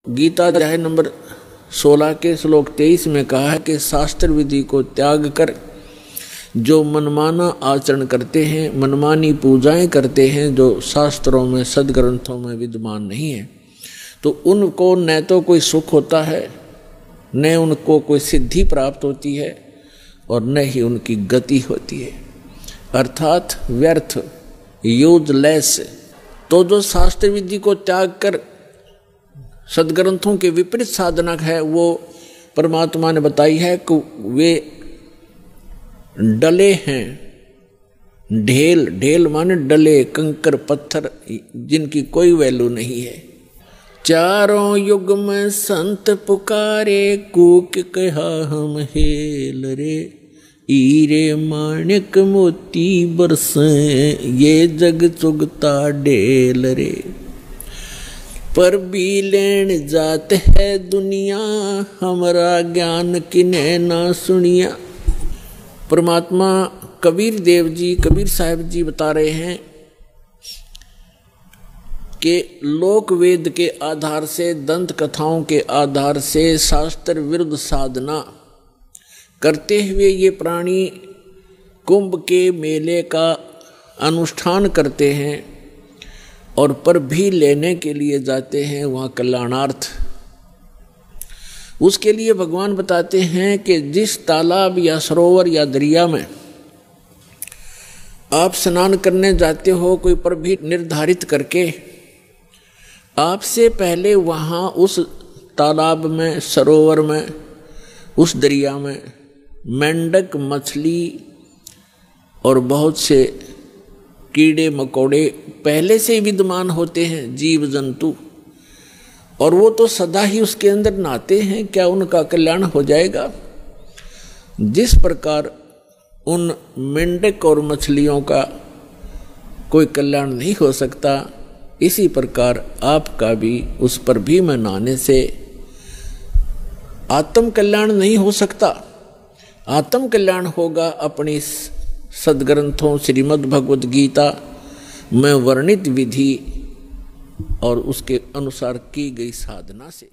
गीता अध्याय नंबर 16 के श्लोक 23 में कहा है कि शास्त्र विधि को त्याग कर जो मनमाना आचरण करते हैं, मनमानी पूजाएं करते हैं जो शास्त्रों में सदग्रंथों में विद्यमान नहीं है, तो उनको न तो कोई सुख होता है, न उनको कोई सिद्धि प्राप्त होती है और न ही उनकी गति होती है, अर्थात व्यर्थ, यूजलेस। तो जो शास्त्र विधि को त्याग कर सदग्रंथों के विपरीत साधना है, वो परमात्मा ने बताई है कि वे डले हैं। ढेल माने डले, कंकर पत्थर जिनकी कोई वैल्यू नहीं है। चारों युग में संत पुकारे, कूक कहा हम हेल रे, हीरे माणिक मोती बरसे, ये जग चुगता ढेल रे। पर भी लेन जात है दुनिया, हमारा ज्ञान किने ना सुनिया। परमात्मा कबीर देव जी, कबीर साहब जी बता रहे हैं कि लोक वेद के आधार से, दंत कथाओं के आधार से शास्त्र विरुद्ध साधना करते हुए ये प्राणी कुंभ के मेले का अनुष्ठान करते हैं और पर भी लेने के लिए जाते हैं वहाँ कल्याणार्थ। उसके लिए भगवान बताते हैं कि जिस तालाब या सरोवर या दरिया में आप स्नान करने जाते हो, कोई पर भी निर्धारित करके, आपसे पहले वहाँ उस तालाब में, सरोवर में, उस दरिया में मेंढक, मछली और बहुत से कीड़े मकोड़े पहले से ही विद्यमान होते हैं, जीव जंतु, और वो तो सदा ही उसके अंदर नहाते हैं। क्या उनका कल्याण हो जाएगा? जिस प्रकार उन मेंढक और मछलियों का कोई कल्याण नहीं हो सकता, इसी प्रकार आपका भी उस पर भी में नहाने से आत्म कल्याण नहीं हो सकता। आत्म कल्याण होगा अपनी सदग्रंथों श्रीमद् भगवद गीता में वर्णित विधि और उसके अनुसार की गई साधना से।